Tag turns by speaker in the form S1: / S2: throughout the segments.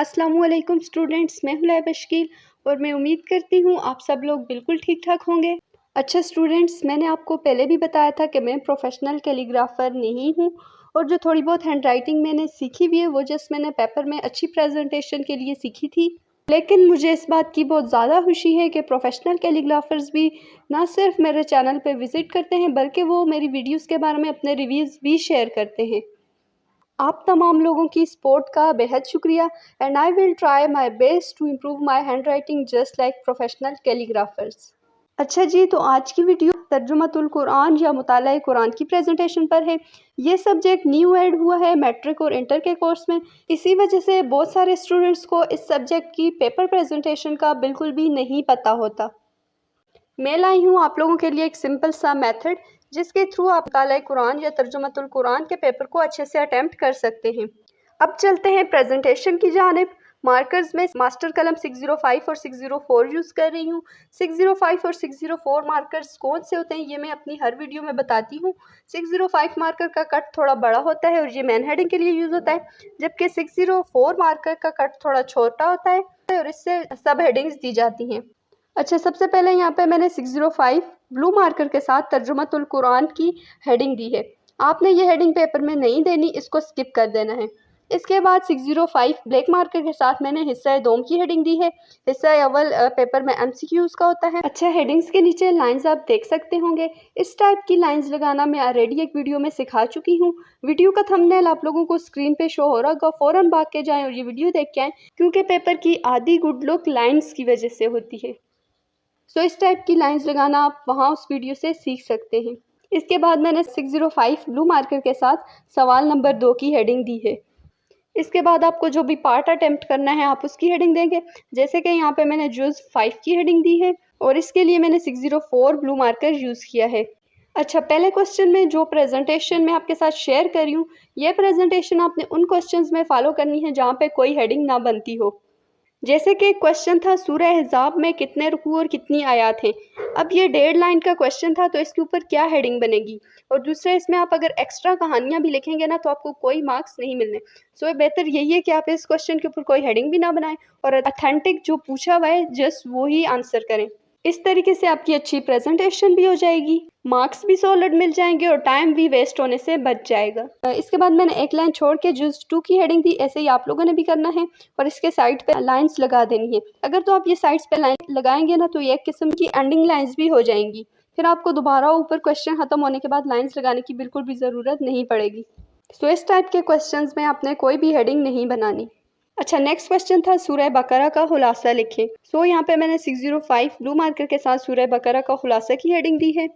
S1: अस्सलामुअलैकुम स्टूडेंट्स, मैं हूँ लाइबा शकील और मैं उम्मीद करती हूँ आप सब लोग बिल्कुल ठीक ठाक होंगे। अच्छा स्टूडेंट्स, मैंने आपको पहले भी बताया था कि मैं प्रोफेशनल कैलीग्राफर नहीं हूँ और जो थोड़ी बहुत हैंड राइटिंग मैंने सीखी हुई है वो जस्ट मैंने पेपर में अच्छी प्रेजेंटेशन के लिए सीखी थी। लेकिन मुझे इस बात की बहुत ज़्यादा खुशी है कि प्रोफेशनल कैलीग्राफर्स भी ना सिर्फ मेरे चैनल पर विज़िट करते हैं बल्कि वो मेरी वीडियोज़ के बारे में अपने रिव्यूज़ भी शेयर करते हैं। आप तमाम लोगों की सपोर्ट का बेहद शुक्रिया and I will try my best to improve my handwriting just like professional calligraphers. अच्छा जी, तो आज की वीडियो तर्जुमतुल कुरान या मुताला कुरान की प्रेजेंटेशन पर है। ये सब्जेक्ट न्यू ऐड हुआ है मैट्रिक और इंटर के कोर्स में। इसी वजह से बहुत सारे स्टूडेंट्स को इस सब्जेक्ट की पेपर प्रेजेंटेशन का बिल्कुल भी नहीं पता होता। मैं लाई हूँ आप लोगों के लिए एक सिंपल सा मेथड जिसके थ्रू आप मुताला कुरान या तर्जुमतुल कुरान के पेपर को अच्छे से अटेम्प्ट कर सकते हैं। अब चलते हैं प्रेजेंटेशन की जानिब। मार्कर्स में मास्टर कलम 605 और 604 यूज़ कर रही हूँ। 605 और 604 मार्कर्स कौन से होते हैं ये मैं अपनी हर वीडियो में बताती हूँ। 605 मार्कर का कट थोड़ा बड़ा होता है और ये मैन हेडिंग के लिए यूज़ होता है, जबकि 604 मार्कर का कट थोड़ा छोटा होता है और इससे सब हेडिंग्स दी जाती हैं। अच्छा, सबसे पहले यहाँ पे मैंने 605 ब्लू मार्कर के साथ तर्जुमतुल कुरान की हेडिंग दी है। आपने ये हेडिंग पेपर में नहीं देनी, इसको स्किप कर देना है। इसके बाद 605 ब्लैक मार्कर के साथ मैंने हिस्सा दोम की हेडिंग दी है। हिस्सा अव्वल पेपर में एमसीक्यूज का होता है। अच्छा, हेडिंग्स के नीचे लाइंस आप देख सकते होंगे। इस टाइप की लाइंस लगाना मैं ऑलरेडी एक वीडियो में सिखा चुकी हूँ। वीडियो का थंबनेल आप लोगों को स्क्रीन पे शो हो रहा होगा, फ़ौरन भाग के जाएं और ये वीडियो देख के आएँ, क्योंकि पेपर की आधी गुड लुक लाइंस की वजह से होती है। सो इस टाइप की लाइंस लगाना आप वहाँ उस वीडियो से सीख सकते हैं। इसके बाद मैंने 605 ब्लू मार्कर के साथ सवाल नंबर 2 की हेडिंग दी है। इसके बाद आपको जो भी पार्ट अटेम्प्ट करना है आप उसकी हेडिंग देंगे। जैसे कि यहाँ पे मैंने जुज़ 5 की हेडिंग दी है और इसके लिए मैंने 604 ब्लू मार्कर यूज़ किया है। अच्छा, पहले क्वेश्चन में जो प्रेजेंटेशन मैं आपके साथ शेयर कर रही हूँ, ये प्रेजेंटेशन आपने उन क्वेश्चंस में फॉलो करनी है जहाँ पे कोई हेडिंग ना बनती हो। जैसे कि क्वेश्चन था सूरह अहज़ाब में कितने रुकू और कितनी आयत हैं। अब ये 1.5 लाइन का क्वेश्चन था तो इसके ऊपर क्या हेडिंग बनेगी। और दूसरा, इसमें आप अगर एक्स्ट्रा कहानियाँ भी लिखेंगे ना तो आपको कोई मार्क्स नहीं मिलने। सो बेहतर यही है कि आप इस क्वेश्चन के ऊपर कोई हेडिंग भी ना बनाएं और अथेंटिक जो पूछा हुआ है जस्ट वो ही आंसर करें। इस तरीके से आपकी अच्छी प्रेजेंटेशन भी हो जाएगी, मार्क्स भी सॉलिड मिल जाएंगे और टाइम भी वेस्ट होने से बच जाएगा। इसके बाद मैंने एक लाइन छोड़ के जुज़ 2 की हेडिंग दी। ऐसे ही आप लोगों ने भी करना है और इसके साइड पे लाइंस लगा देनी है। अगर तो आप ये साइड्स पे लाइन लगाएंगे ना तो ये एक किस्म की एंडिंग लाइंस भी हो जाएंगी। फिर आपको दोबारा ऊपर क्वेश्चन खत्म होने के बाद लाइंस लगाने की बिल्कुल भी ज़रूरत नहीं पड़ेगी। सो इस टाइप के क्वेश्चन में आपने कोई भी हेडिंग नहीं बनानी। अच्छा, नेक्स्ट क्वेश्चन था सूरह बकरा का खुलासा लिखें। सो यहाँ पे मैंने 605 ब्लू मार्कर के साथ सूरह बकरा का खुलासा की हेडिंग दी है।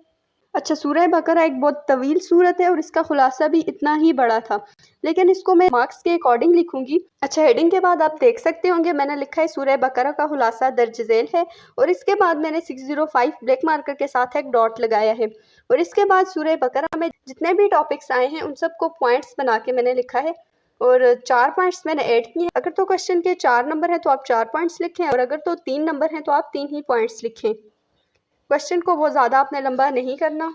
S1: अच्छा, सूरह बकरा एक बहुत तवील सूरत है और इसका खुलासा भी इतना ही बड़ा था, लेकिन इसको मैं मार्क्स के अकॉर्डिंग लिखूंगी। अच्छा, हेडिंग के बाद आप देख सकते होंगे मैंने लिखा है सूरह बकरा का खुलासा दर्ज झेल है और इसके बाद मैंने 605 ब्लैक मार्कर के साथ एक डॉट लगाया है और इसके बाद सूरह बकरा में जितने भी टॉपिक्स आए हैं उन सबको पॉइंट्स बना के मैंने लिखा है और 4 पॉइंट्स मैंने ऐड किए हैं। अगर तो क्वेश्चन के 4 नंबर हैं तो आप 4 पॉइंट्स लिखें और अगर तो 3 नंबर हैं तो आप 3 ही पॉइंट्स लिखें। क्वेश्चन को बहुत ज़्यादा आपने लंबा नहीं करना।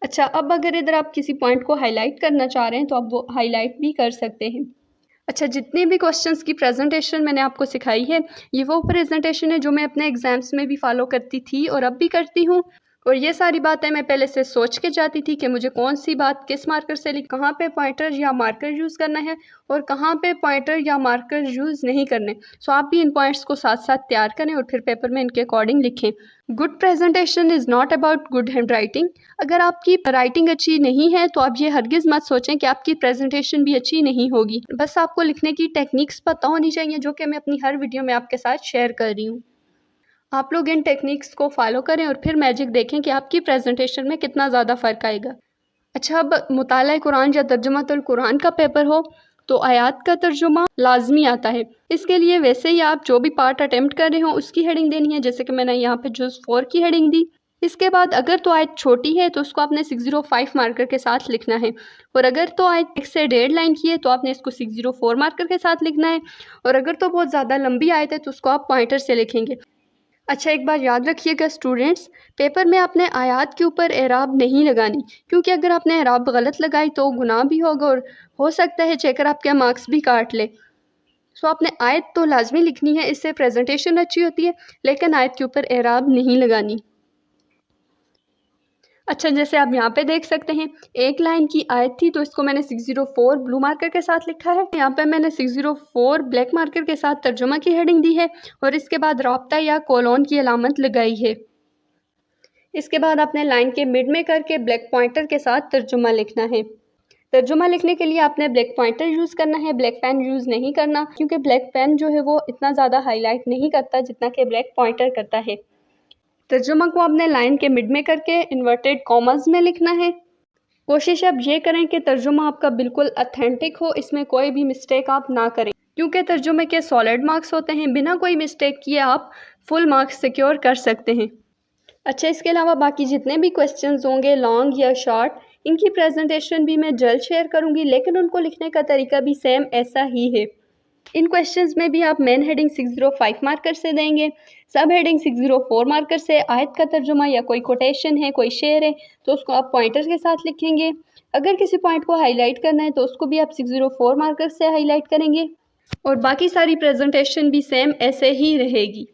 S1: अच्छा, अब अगर इधर आप किसी पॉइंट को हाईलाइट करना चाह रहे हैं तो आप वो हाईलाइट भी कर सकते हैं। अच्छा, जितने भी क्वेश्चंस की प्रेजेंटेशन मैंने आपको सिखाई है ये वो प्रेजेंटेशन है जो मैं अपने एग्जाम्स में भी फॉलो करती थी और अब भी करती हूँ। और ये सारी बातें मैं पहले से सोच के जाती थी कि मुझे कौन सी बात किस मार्कर से लिख, कहाँ पे पॉइंटर या मार्कर यूज़ करना है और कहाँ पे पॉइंटर या मार्कर यूज़ नहीं करने। सो आप भी इन पॉइंट्स को साथ साथ तैयार करें और फिर पेपर में इनके अकॉर्डिंग लिखें। Good presentation is not about good hand writing. अगर आपकी राइटिंग अच्छी नहीं है तो आप ये हरगिज़ मत सोचें कि आपकी प्रेजेंटेशन भी अच्छी नहीं होगी। बस आपको लिखने की टेक्निक्स पता होनी चाहिए जो कि मैं अपनी हर वीडियो में आपके साथ शेयर कर रही हूँ। आप लोग इन टेक्निक्स को फॉलो करें और फिर मैजिक देखें कि आपकी प्रेजेंटेशन में कितना ज़्यादा फ़र्क आएगा। अच्छा, अब मुताला कुरान या तर्जुमतुल कुरान का पेपर हो तो आयात का तर्जुमा लाजमी आता है। इसके लिए वैसे ही आप जो भी पार्ट अटेम्प्ट कर रहे हो उसकी हेडिंग देनी है, जैसे कि मैंने यहाँ पे जुज़ 4 की हेडिंग दी। इसके बाद अगर तो आयत छोटी है तो उसको आपने 605 मार्कर के साथ लिखना है और अगर तो आयत 1 से 1.5 लाइन की है तो आपने इसको 604 मार्कर के साथ लिखना है और अगर तो बहुत ज़्यादा लंबी आयत है तो उसको आप पॉइंटर से लिखेंगे। अच्छा, एक बात याद रखिएगा स्टूडेंट्स, पेपर में आपने आयात के ऊपर एराब नहीं लगानी, क्योंकि अगर आपने एराब गलत लगाई तो गुनाह भी होगा और हो सकता है चेकर आपके मार्क्स भी काट ले। सो आपने आयत तो लाजमी लिखनी है, इससे प्रेजेंटेशन अच्छी होती है, लेकिन आयत के ऊपर एराब नहीं लगानी। अच्छा, जैसे आप यहाँ पे देख सकते हैं एक लाइन की आयत थी, तो इसको मैंने 604 ब्लू मार्कर के साथ लिखा है। यहाँ पे मैंने 604 ब्लैक मार्कर के साथ तर्जुमा की हेडिंग दी है और इसके बाद राब्ता या कोलोन की अलामत लगाई है। इसके बाद आपने लाइन के मिड में करके ब्लैक पॉइंटर के साथ तर्जुमा लिखना है। तर्जुमा लिखने के लिए आपने ब्लैक पॉइंटर यूज़ करना है, ब्लैक पेन यूज़ नहीं करना, क्योंकि ब्लैक पेन जो है वो इतना ज़्यादा हाईलाइट नहीं करता जितना कि ब्लैक पॉइंटर करता है। तर्जुमा को आपने लाइन के मिड में करके इन्वर्टेड कॉमास में लिखना है। कोशिश आप ये करें कि तर्जुमा आपका बिल्कुल ऑथेंटिक हो, इसमें कोई भी मिस्टेक आप ना करें, क्योंकि तर्जुमे के सॉलिड मार्क्स होते हैं, बिना कोई मिस्टेक किए आप फुल मार्क्स सिक्योर कर सकते हैं। अच्छा, इसके अलावा बाकी जितने भी क्वेश्चंस होंगे लॉन्ग या शॉर्ट, इनकी प्रेजेंटेशन भी मैं जल्द शेयर करूंगी, लेकिन उनको लिखने का तरीका भी सेम ऐसा ही है। इन क्वेश्चंस में भी आप मेन हेडिंग 605 मार्कर से देंगे, सब हेडिंग 604 मार्कर से। आयत का तर्जुमा या कोई कोटेशन है, कोई शेर है, तो उसको आप पॉइंटर्स के साथ लिखेंगे। अगर किसी पॉइंट को हाईलाइट करना है तो उसको भी आप 604 मार्कर से हाईलाइट करेंगे और बाकी सारी प्रेजेंटेशन भी सेम ऐसे ही रहेगी।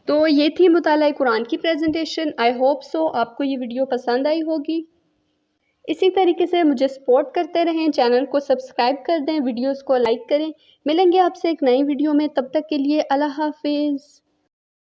S1: तो ये थी मुताला कुरान की प्रेजेंटेशन। आई होप सो आपको ये वीडियो पसंद आई होगी। इसी तरीके से मुझे सपोर्ट करते रहें, चैनल को सब्सक्राइब कर दें, वीडियोस को लाइक करें। मिलेंगे आपसे एक नई वीडियो में, तब तक के लिए अल्लाह हाफिज़।